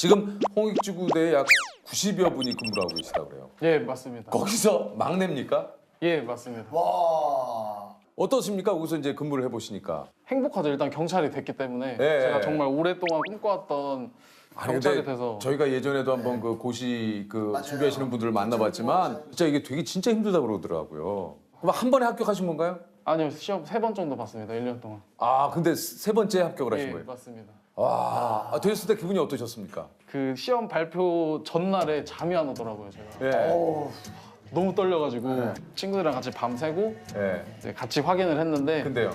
지금 홍익지구대에 약 90여 분이 근무를 하고 계시다고 그래요. 예, 맞습니다. 거기서 막내입니까? 예, 맞습니다. 와. 어떻습니까? 거기서 이제 근무를 해보시니까. 행복하죠. 일단 경찰이 됐기 때문에 예. 제가 정말 오랫동안 꿈꿔왔던 경찰이 근데 돼서 저희가 예전에도 한번 그 고시 그 맞아요. 준비하시는 분들을 만나봤지만 진짜 이게 되게 진짜 힘들다 그러더라고요. 그럼 한 번에 합격하신 건가요? 아니요, 시험 3번 정도 봤습니다. 1년 동안. 아 근데 세 번째 합격을 하신 예, 거예요? 맞습니다. 와 되셨을 때 기분이 어떠셨습니까? 그 시험 발표 전날에 잠이 안 오더라고요, 제가. 예. 어우. 너무 떨려가지고 네. 친구들이랑 같이 밤 새고 예. 이제 같이 확인을 했는데 근데요.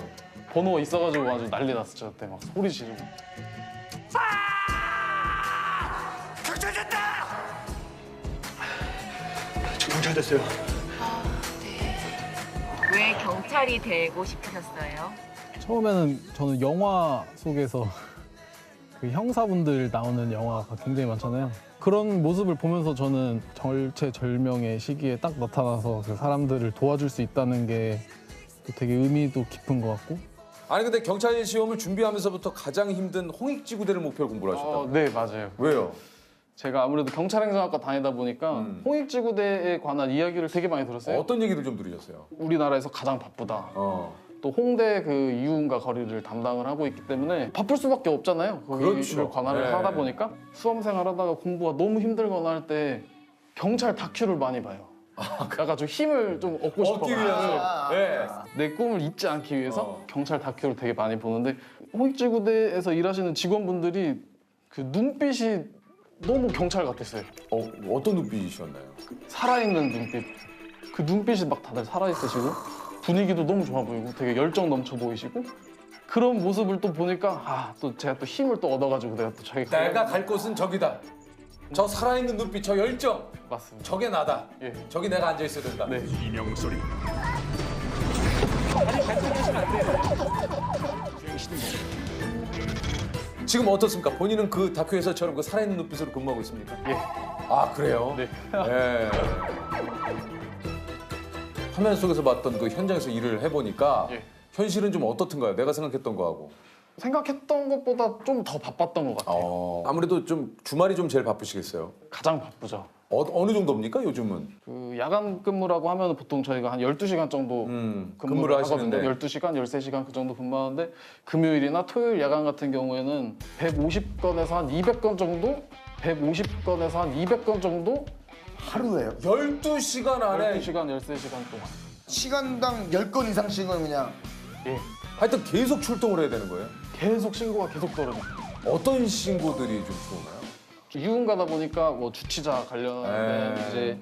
번호가 있어가지고 아주 난리 났었죠. 그때 막 소리 지르고. 경찰 됐어요. 왜 경찰이 되고 싶으셨어요? 처음에는 저는 영화 속에서 그 형사분들 나오는 영화가 굉장히 많잖아요. 그런 모습을 보면서 저는 절체절명의 시기에 딱 나타나서 그 사람들을 도와줄 수 있다는 게 되게 의미도 깊은 것 같고. 아니 근데 경찰 시험을 준비하면서부터 가장 힘든 홍익지구대를 목표로 공부를 하셨다고. 네, 맞아요. 왜요? 제가 아무래도 경찰행정학과 다니다 보니까 홍익지구대에 관한 이야기를 되게 많이 들었어요. 어떤 얘기를 좀 들으셨어요? 우리나라에서 가장 바쁘다. 어. 또 홍대 그 이윤과 거리를 담당을 하고 있기 때문에 바쁠 수밖에 없잖아요. 거기를 그렇죠. 관할을 네. 하다 보니까 수험생활 하다가 공부가 너무 힘들거나 할 때 경찰 다큐를 많이 봐요. 약간 좀 힘을 좀 얻고 싶어. 얻기 위해서. 예. 내 꿈을 잊지 않기 위해서 어. 경찰 다큐를 되게 많이 보는데 홍익지구대에서 일하시는 직원분들이 그 눈빛이 너무 경찰 같았어요. 어떤 눈빛이셨나요? 살아있는 눈빛. 그 눈빛이 막 다들 살아있으시고 분위기도 너무 좋아 보이고 되게 열정 넘쳐 보이시고 그런 모습을 또 보니까 또 제가 또 힘을 또 얻어가지고 내가 또 저기 내가 갈 곳은 저기다. 저 살아있는 눈빛, 저 열정, 맞습니다. 저게 나다. 예. 저기 내가 앉아 있어야 된다. 네. 이명소리 지금 어떻습니까? 본인은 그 다큐에서처럼 그 살아있는 눈빛으로 근무하고 있습니까? 예. 아 그래요? 네. 예. 화면 속에서 봤던 그 현장에서 일을 해보니까 예. 현실은 좀 어떻던가요? 내가 생각했던 거하고. 생각했던 것보다 좀 더 바빴던 것 같아요. 아무래도 좀 주말이 좀 제일 바쁘시겠어요. 가장 바쁘죠. 어느 정도입니까 요즘은? 그 야간 근무라고 하면 보통 저희가 한 12시간 정도 근무를 근무를 하거든요. 하시는데 12시간, 13시간 그 정도 근무하는데 금요일이나 토요일 야간 같은 경우에는 150건에서 한 200건 정도? 150건에서 한 200건 정도? 하루에요. 12시간 안에 12시간, 13시간 동안. 시간당 10건 이상씩은 그냥 예. 하여튼 계속 출동을 해야 되는 거예요? 계속 신고가 계속 떨어져요. 어떤 신고들이 좀 들어오나요? 유흥가다 보니까 뭐 주치자 관련된 에. 이제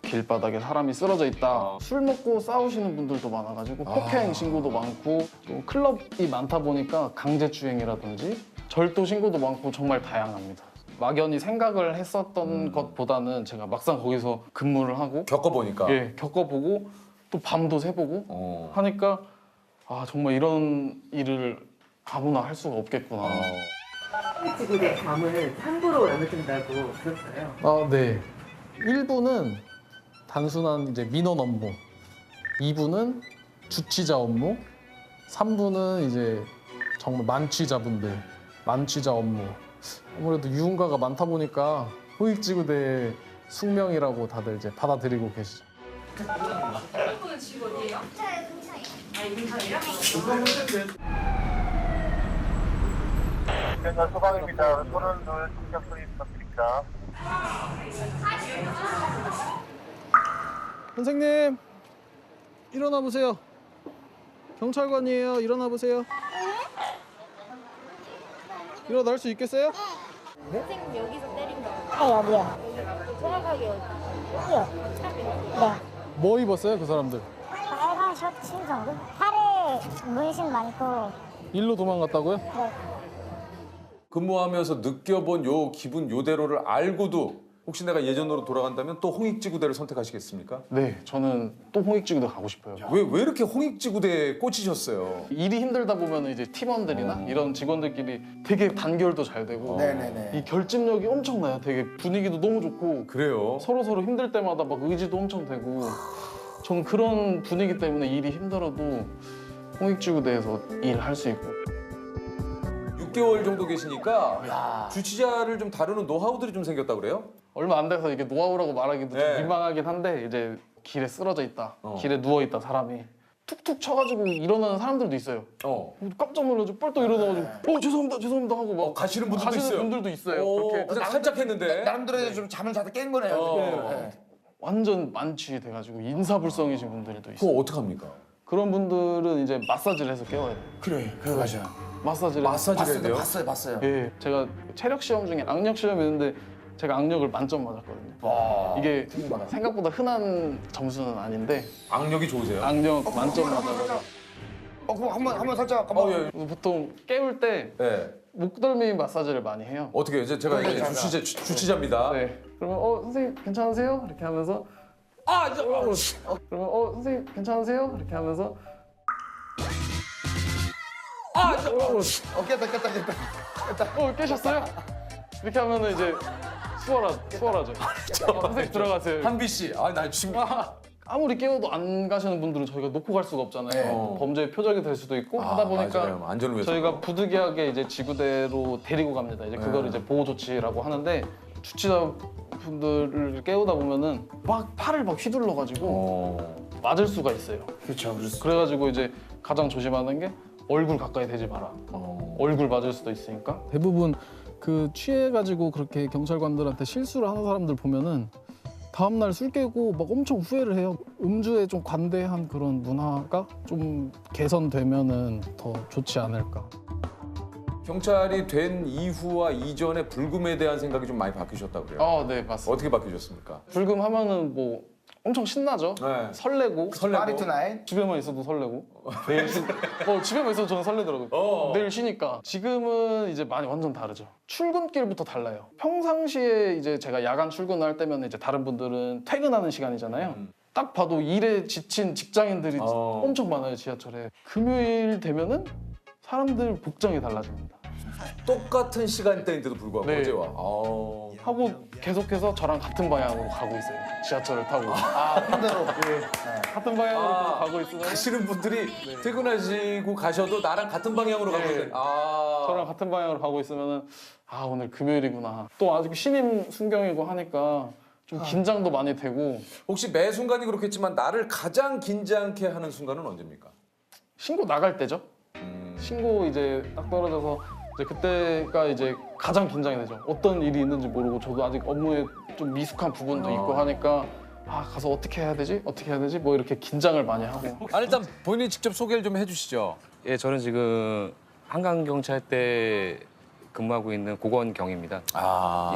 길바닥에 사람이 쓰러져 있다. 술 먹고 싸우시는 분들도 많아가지고 폭행 신고도 많고 또 클럽이 많다 보니까 강제추행이라든지 절도 신고도 많고 정말 다양합니다. 막연히 생각을 했었던 것보다는 제가 막상 거기서 근무를 하고 겪어보니까. 겪어보고 또 밤도 새보고 어. 하니까 정말 이런 일을 아무나 할 수가 없겠구나. 지구대 감을 3부로 나눠준다고 들었어요. 네. 1부는 단순한 이제 민원 업무, 2부는 주치자 업무, 3부는 이제 정말 만취자 업무. 아무래도 유흥가가 많다 보니까 홍익지구대의 숙명이라고 다들 이제 받아들이고 계시죠. 이분은 직원이에요? 네, 경찰이요. 네, 소방입니다. 손은 둘, 충격 소리 부탁드립니다. 선생님, 일어나 보세요. 경찰관이에요. 일어나 보세요. 일어날 수 있겠어요? 선생님 여기서 때린 거. 여기요. 정확하게 여기요. 네. 뭐 입었어요, 그 사람들? 빨간 셔츠 정도? 팔에 문신 많고. 일로 도망갔다고요? 네. 근무하면서 느껴본 요 기분 요대로를 알고도 혹시 내가 예전으로 돌아간다면 또 홍익지구대를 선택하시겠습니까? 네, 저는 또 홍익지구대 가고 싶어요. 왜 이렇게 홍익지구대에 꽂히셨어요? 일이 힘들다 보면 이제 팀원들이나 이런 직원들끼리 되게 단결도 잘 되고 네네네. 이 결집력이 엄청나요. 되게 분위기도 너무 좋고 그래요? 서로 힘들 때마다 막 의지도 엄청 되고 저는 그런 분위기 때문에 일이 힘들어도 홍익지구대에서 일할 수 있고 6개월 정도 계시니까 주치자를 좀 다루는 노하우들이 좀 생겼다 그래요? 얼마 안 돼서 이게 노하우라고 말하기도 네. 좀 민망하긴 한데 이제 길에 쓰러져 있다, 길에 누워 있다 사람이 툭툭 쳐가지고 일어나는 사람들도 있어요. 깜짝 놀라서 뻘떡 일어나가지고 죄송합니다 죄송합니다 하고 막 가시는 분들도 가시는 있어요. 분들도 있어요. 그렇게 그냥 살짝 했는데. 나름대로 이제 좀 잠을 자다 깬 거네요. 네. 완전 만취 돼가지고 인사불성이신 분들도 있어요. 그거 어떡합니까? 그런 분들은 이제 마사지를 해서 깨워야 돼요. 그래, 그래 맞아. 마사지를 마사지를 해야 돼요? 봤어요. 예, 제가 체력 시험 중에 악력 시험이 있는데 제가 악력을 만점 맞았거든요. 이게 생각보다 흔한 점수는 아닌데 악력이 좋으세요? 악력 만점 맞아가지고 그럼 한번 살짝 한번. 보통 깨울 때 네. 목덜미 마사지를 많이 해요. 어떻게 해요? 제가 이제 주치자입니다. 네. 그러면 선생님 괜찮으세요? 이렇게 하면서 그러면 선생님 괜찮으세요? 이렇게 하면서 깼다. 깨셨어요? 이렇게 하면은 이제 수월하죠. 선생님 들어가세요. 한비 씨, 나 지금 아무리 깨워도 안 가시는 분들은 저희가 놓고 갈 수가 없잖아요. 범죄의 표적이 될 수도 있고 하다 보니까 맞아요. 안전을 위해서. 저희가 부득이하게 이제 지구대로 데리고 갑니다. 이제 그걸 이제 보호 조치라고 하는데 주치자 분들을 깨우다 보면은 막 팔을 막 휘둘러가지고 맞을 수가 있어요. 그렇죠. 그래가지고 이제 가장 조심하는 게 얼굴 가까이 대지 마라. 얼굴 맞을 수도 있으니까. 대부분 그 취해가지고 그렇게 경찰관들한테 실수를 하는 사람들 보면은 다음날 술 깨고 막 엄청 후회를 해요. 음주에 좀 관대한 그런 문화가 좀 개선되면은 더 좋지 않을까. 경찰이 된 이후와 이전에 불금에 대한 생각이 좀 많이 바뀌셨다고 그래요? 네 맞습니다. 어떻게 바뀌셨습니까? 불금 하면은 뭐 엄청 신나죠. 네. 설레고 파리 투나잇. 집에만 있어도 설레고 내일 집에만 있어도 저는 설레더라고요. 내일 쉬니까. 지금은 이제 많이 완전 다르죠. 출근길부터 달라요. 평상시에 이제 제가 야간 출근할 때면 이제 다른 분들은 퇴근하는 시간이잖아요. 딱 봐도 일에 지친 직장인들이 엄청 많아요 지하철에. 금요일 되면은 사람들 복장이 달라집니다. 똑같은 시간대인데도 불구하고 네. 어제와. 하고 계속해서 저랑 같은 방향으로 가고 있어요. 지하철을 타고. 반대로. 같은 방향으로 계속 가고 있으면 가시는 분들이 퇴근하시고 가셔도 나랑 같은 방향으로 가고 네. 있는. 저랑 같은 방향으로 가고 있으면은 오늘 금요일이구나. 또 아직 신임 순경이고 하니까 좀 긴장도 많이 되고. 혹시 매 순간이 그렇겠지만 나를 가장 긴장케 하는 순간은 언제입니까? 신고 나갈 때죠. 신고 이제 딱 떨어져서 이제 그때가 이제 가장 긴장이 되죠. 어떤 일이 있는지 모르고 저도 아직 업무에 좀 미숙한 부분도 있고 하니까 가서 어떻게 해야 되지? 어떻게 해야 되지? 뭐 이렇게 긴장을 많이 하고. 일단 본인이 직접 소개를 좀 해주시죠. 예, 저는 지금 한강경찰대 근무하고 있는 고건경입니다.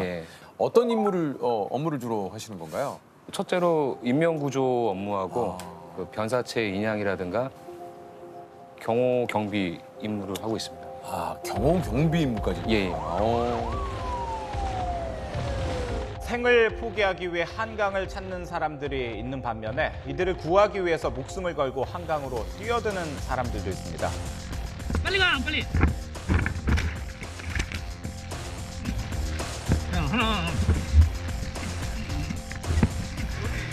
예. 어떤 업무를 주로 하시는 건가요? 첫째로 인명구조 업무하고 그 변사체 인양이라든가 경호 경비 임무를 하고 있습니다. 경호 경비 임무까지. 예. 생을 포기하기 위해 한강을 찾는 사람들이 있는 반면에 이들을 구하기 위해서 목숨을 걸고 한강으로 뛰어드는 사람들도 있습니다. 빨리 가, 빨리. 하나.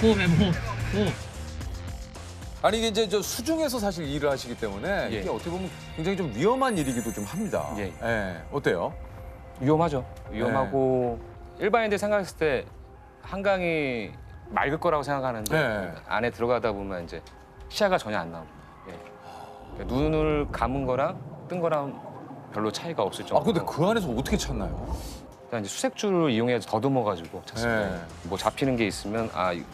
호흡해, 호흡. 아니 이게 이제 저 수중에서 사실 일을 하시기 때문에 이게 어떻게 보면 굉장히 좀 위험한 일이기도 좀 합니다. 어때요? 위험하죠. 위험하고 일반인들 생각했을 때 한강이 맑을 거라고 생각하는데 안에 들어가다 보면 이제 시야가 전혀 안 나옵니다. 그러니까 눈을 감은 거랑 뜬 거랑 별로 차이가 없을 정도로. 근데 그 안에서 어떻게 찾나요? 그냥 이제 수색줄을 이용해서 더듬어가지고 찾습니다. 뭐 잡히는 게 있으면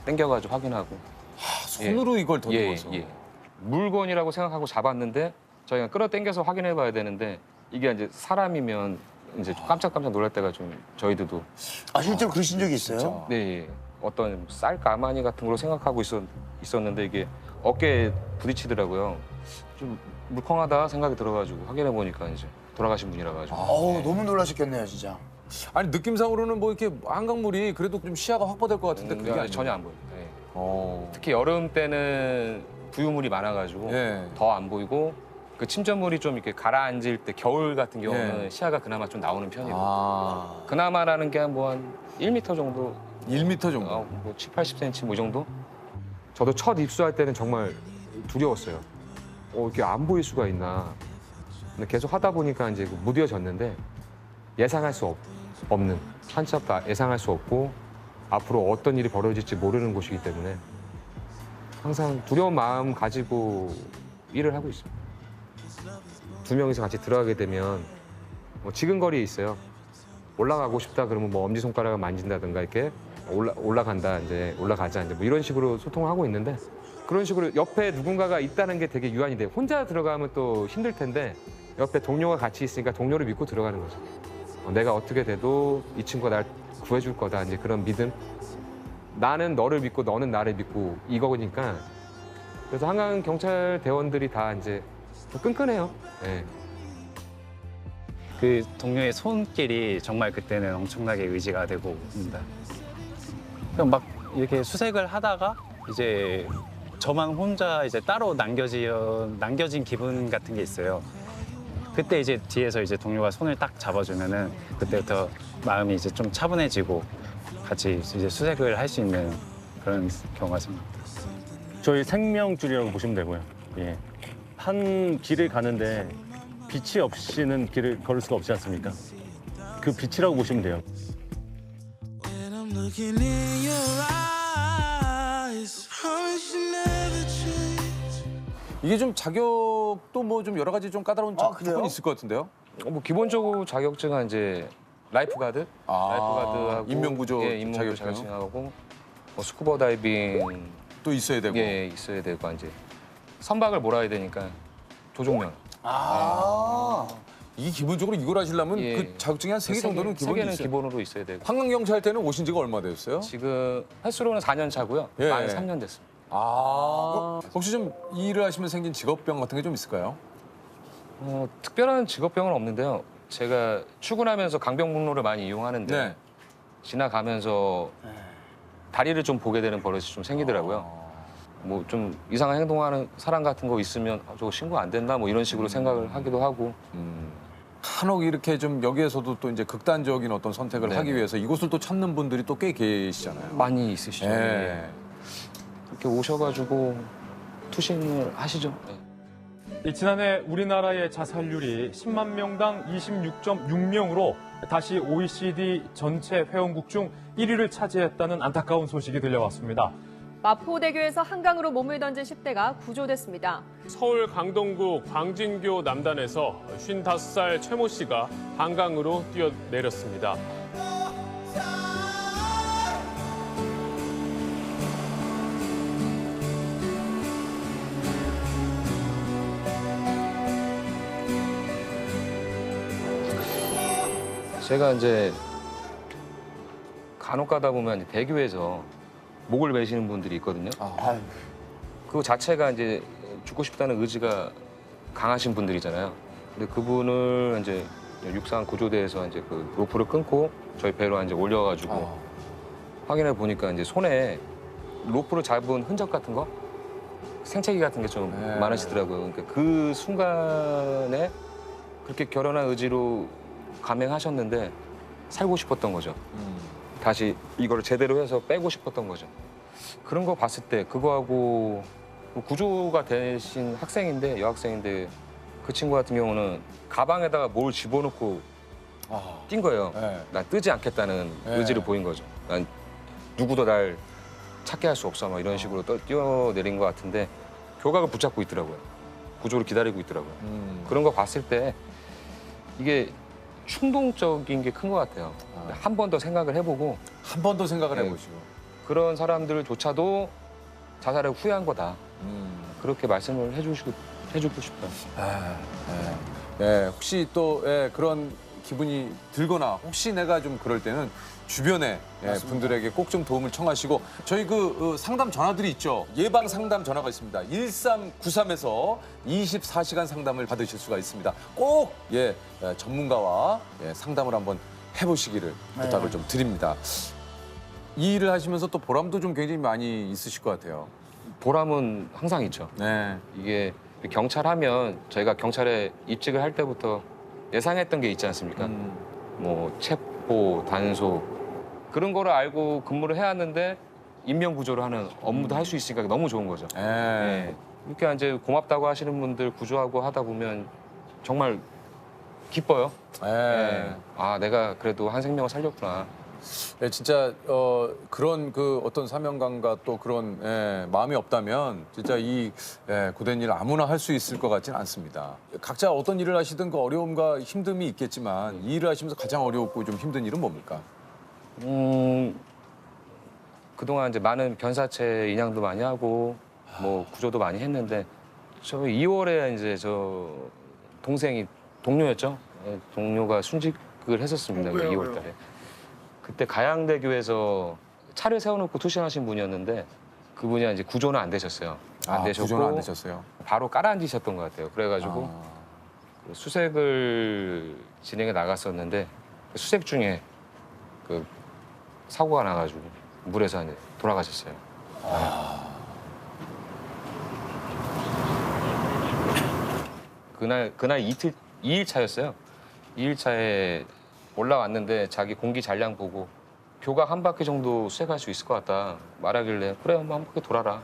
당겨가지고 확인하고. 손으로 이걸 더듬어서. 물건이라고 생각하고 잡았는데 저희가 끌어당겨서 확인해봐야 되는데 이게 이제 사람이면 이제 깜짝깜짝 놀랄 때가 좀 저희들도. 실제로 그러신 적이 있어요? 네. 어떤 쌀 가마니 같은 걸로 생각하고 있었는데 이게 어깨에 부딪히더라고요. 좀 물컹하다 생각이 들어가지고 확인해 보니까 이제 돌아가신 분이라 가지고. 너무 놀라셨겠네요, 진짜. 아니 느낌상으로는 뭐 이렇게 한강물이 그래도 좀 시야가 확보될 것 같은데 그게 아니에요. 전혀 안 보입니다. 특히 여름 때는 부유물이 많아가지고 더 안 보이고 그 침전물이 좀 이렇게 가라앉을 때 겨울 같은 경우는 시야가 그나마 좀 나오는 편이에요. 그나마라는 게 한 1m 정도. 1m 정도? 뭐 7, 80cm 뭐 이 정도? 저도 첫 입수할 때는 정말 두려웠어요. 이렇게 안 보일 수가 있나. 근데 계속 하다 보니까 이제 무뎌졌는데 예상할 수 없는 한치앞도 예상할 수 없고 앞으로 어떤 일이 벌어질지 모르는 곳이기 때문에 항상 두려운 마음 가지고 일을 하고 있습니다. 두 명이서 같이 들어가게 되면 뭐 지근거리에 있어요. 올라가고 싶다 그러면 뭐 엄지손가락을 만진다든가 이렇게 올라간다 이제 올라가자 이제 뭐 이런 식으로 소통을 하고 있는데 그런 식으로 옆에 누군가가 있다는 게 되게 유한이 돼요. 혼자 들어가면 또 힘들 텐데 옆에 동료가 같이 있으니까 동료를 믿고 들어가는 거죠. 내가 어떻게 돼도 이 친구가 날 구해줄 거다 이제 그런 믿음. 나는 너를 믿고 너는 나를 믿고 이거니까 그래서 한강 경찰 대원들이 다 이제 좀 끈끈해요. 네. 그 동료의 손길이 정말 그때는 엄청나게 의지가 되고 있습니다. 그냥 막 이렇게 수색을 하다가 이제 저만 혼자 이제 따로 남겨진 기분 같은 게 있어요. 그때 이제 뒤에서 이제 동료가 손을 딱 잡아주면은 그때부터 마음이 이제 좀 차분해지고 같이 이제 수색을 할 수 있는 그런 경우가 생깁니다. 저희 생명줄이라고 보시면 되고요. 예. 한 길을 가는데 빛이 없이는 길을 걸을 수가 없지 않습니까? 그 빛이라고 보시면 돼요. 이게 좀 자격도 뭐 좀 여러 가지 좀 까다로운 조건이 있을 것 같은데요? 뭐 기본적으로 자격증은 이제 라이프가드, 라이프가드하고 인명구조 예, 인명구조 자격증하고 뭐 스쿠버 다이빙 또 있어야 되고 예, 있어야 되고 이제 선박을 몰아야 되니까 조종면. 이게 기본적으로 이걸 하시려면 예. 그 자격증이 한 3개 정도는 세 기본이 개는 있어요. 기본으로 있어야 되고. 한강경찰 때는 오신 지가 얼마 되셨어요? 지금 횟수로는 4년 차고요. 예. 만 3년 됐습니다. 혹시 좀 이 일을 하시면 생긴 직업병 같은 게 좀 있을까요? 특별한 직업병은 없는데요. 제가 출근하면서 강변북로를 많이 이용하는데 네. 지나가면서 다리를 좀 보게 되는 버릇이 좀 생기더라고요. 뭐 좀 이상한 행동하는 사람 같은 거 있으면 저거 신고 안 됐나 뭐 이런 식으로 생각을 하기도 하고. 한옥 이렇게 좀 여기에서도 또 이제 극단적인 어떤 선택을 하기 위해서 이곳을 또 찾는 분들이 또 꽤 계시잖아요. 많이 있으시죠. 예. 예. 이렇게 오셔가지고 투신을 하시죠. 예. 지난해 우리나라의 자살률이 10만 명당 26.6명으로 다시 OECD 전체 회원국 중 1위를 차지했다는 안타까운 소식이 들려왔습니다. 마포대교에서 한강으로 몸을 던진 10대가 구조됐습니다. 서울 강동구 광진교 남단에서 55살 최모 씨가 한강으로 뛰어내렸습니다. 제가 이제 간혹 가다 보면 대교에서 목을 매시는 분들이 있거든요. 그 자체가 이제 죽고 싶다는 의지가 강하신 분들이잖아요. 근데 그분을 이제 육상 구조대에서 이제 그 로프를 끊고 저희 배로 이제 올려가지고 확인해 보니까 이제 손에 로프를 잡은 흔적 같은 거, 생채기 같은 게 좀 많으시더라고요. 그러니까 그 순간에 그렇게 결연한 의지로 감행하셨는데 살고 싶었던 거죠. 다시 이걸 제대로 해서 빼고 싶었던 거죠. 그런 거 봤을 때 그거하고 구조가 되신 학생인데 여학생인데 그 친구 같은 경우는 가방에다가 뭘 집어넣고 뛴 거예요. 난 뜨지 않겠다는 의지를 보인 거죠. 난 누구도 날 찾게 할 수 없어 막 이런 식으로 뛰어내린 것 같은데 교각을 붙잡고 있더라고요. 구조를 기다리고 있더라고요. 그런 거 봤을 때 이게 충동적인 게 큰 것 같아요. 한 번 더 생각을 해보고 한 번 더 생각을 해보시고 그런 사람들조차도 자살을 후회한 거다. 그렇게 말씀을 해주고 싶어요. 혹시 또 그런 기분이 들거나 혹시 내가 좀 그럴 때는 주변에 분들에게 꼭 좀 도움을 청하시고 저희 그 상담 전화들이 있죠. 예방 상담 전화가 있습니다. 1393에서 24시간 상담을 받으실 수가 있습니다. 꼭 전문가와 상담을 한번 해보시기를 부탁을 좀 드립니다. 이 일을 하시면서 또 보람도 좀 굉장히 많이 있으실 것 같아요. 보람은 항상 있죠. 이게 경찰 하면 저희가 경찰에 입직을 할 때부터 예상했던 게 있지 않습니까? 뭐 체포, 단속 그런 거를 알고 근무를 해왔는데 인명구조를 하는 업무도 할 수 있으니까 너무 좋은 거죠. 이렇게 이제 고맙다고 하시는 분들 구조하고 하다 보면 정말 기뻐요. 예. 아, 내가 그래도 한 생명을 살렸구나. 예, 진짜 그런 그 어떤 사명감과 또 그런 마음이 없다면 진짜 이 고된 일 아무나 할 수 있을 것 같지는 않습니다. 각자 어떤 일을 하시든 그 어려움과 힘듦이 있겠지만 이 일을 하시면서 가장 어렵고 좀 힘든 일은 뭡니까? 그동안 이제 많은 변사체 인양도 많이 하고 뭐 구조도 많이 했는데 저 2월에 이제 저 동생이 동료였죠. 예, 동료가 순직을 했었습니다. 2월 달에. 그때 가양대교에서 차를 세워놓고 투신하신 분이었는데 그분이 이제 구조는 안 되셨어요. 안 되셨고 구조는 안 되셨어요. 바로 깔아앉으셨던 것 같아요. 그래가지고 그 수색을 진행해 나갔었는데 그 수색 중에 그 사고가 나가지고 물에서 이제 돌아가셨어요. 그날 2일 차였어요. 2일 차에 올라왔는데 자기 공기 잔량 보고 교각 한 바퀴 정도 수색할 수 있을 것 같다 말하길래 그래 한 바퀴 돌아라.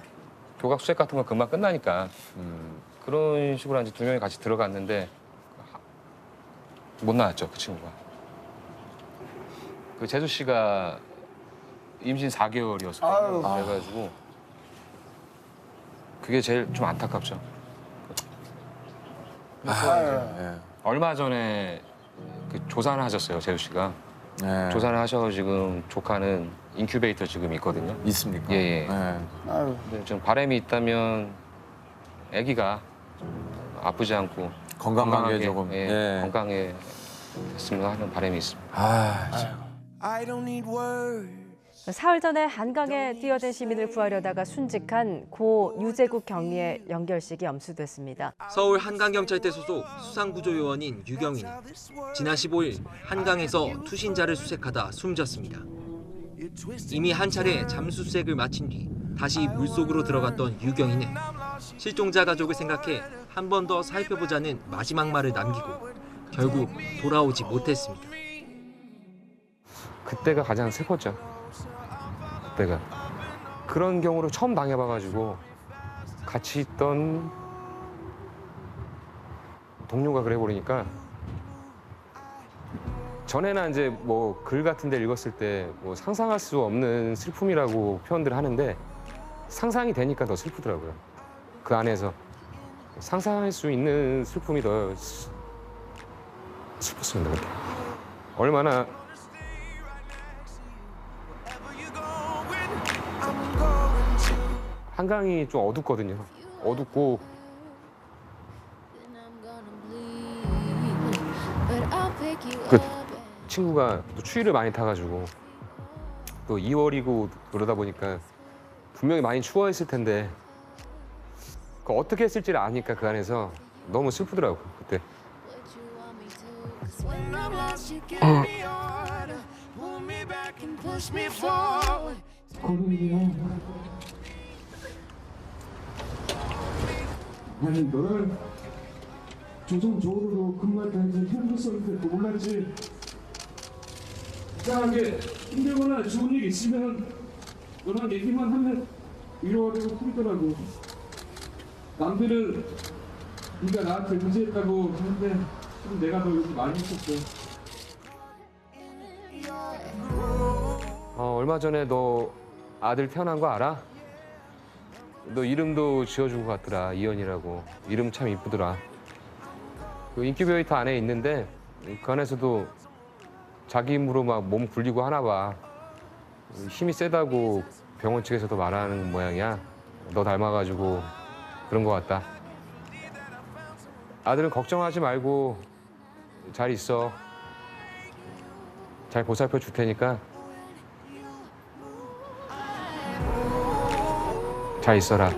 교각 수색 같은 건 금방 끝나니까. 그런 식으로 이제 2명이 같이 들어갔는데 못 나왔죠, 그 친구가. 그 재수 씨가 임신 4개월이었어요. 그래가지고 그게 제일 좀 안타깝죠. 얼마 전에 그 조산을 하셨어요, 재수 씨가. 조산을 하셔서 지금 조카는 인큐베이터 지금 있거든요. 있습니까? 예. 근데 좀 바람이 있다면 아기가 아프지 않고 건강하게 조금 건강해 했으면 하는 바람이 있습니다. 사흘 전에 한강에 뛰어든 시민을 구하려다가 순직한 고 유재국 경위의 연결식이 엄수됐습니다. 서울 한강경찰대 소속 수상구조요원인 유경인. 지난 15일 한강에서 투신자를 수색하다 숨졌습니다. 이미 한 차례 잠수수색을 마친 뒤 다시 물속으로 들어갔던 유경인은 실종자 가족을 생각해 한 번 더 살펴보자는 마지막 말을 남기고 결국 돌아오지 못했습니다. 그때가 가장 슬펐죠. 그때가. 그런 경우를 처음 당해봐가지고 같이 있던 동료가 그래버리니까 전에는 이제 뭐 글 같은 데 읽었을 때 뭐 상상할 수 없는 슬픔이라고 표현들 하는데 상상이 되니까 더 슬프더라고요. 그 안에서 상상할 수 있는 슬픔이 더 슬펐습니다. 그때. 얼마나 한강이 좀 어둡거든요. 어둡고 그 친구가 또 추위를 많이 타가지고 또 2월이고 그러다 보니까 분명히 많이 추워했을 텐데 그 어떻게 했을지를 아니까 그 안에서 너무 슬프더라고요. 그때. 아니 너를 조선 조으로 근무했다는 현도 썰때 몰랐지. 이상하게 힘들거나 좋은 일 있으면 너랑 얘기만 하면 위로하려고 풀더라고. 남들은 네가 나한테 의지했다고 하는데 좀 내가 너 요즘 많이 했었어. 얼마 전에 너 아들 태어난 거 알아? 너 이름도 지어주고 갔더라. 이현이라고. 이름 참 이쁘더라. 그 인큐베이터 안에 있는데 그 안에서도 자기 힘으로 막 몸 굴리고 하나 봐. 힘이 세다고 병원 측에서도 말하는 모양이야. 너 닮아가지고 그런 거 같다. 아들은 걱정하지 말고 잘 있어. 잘 보살펴 줄 테니까 잘 있어라.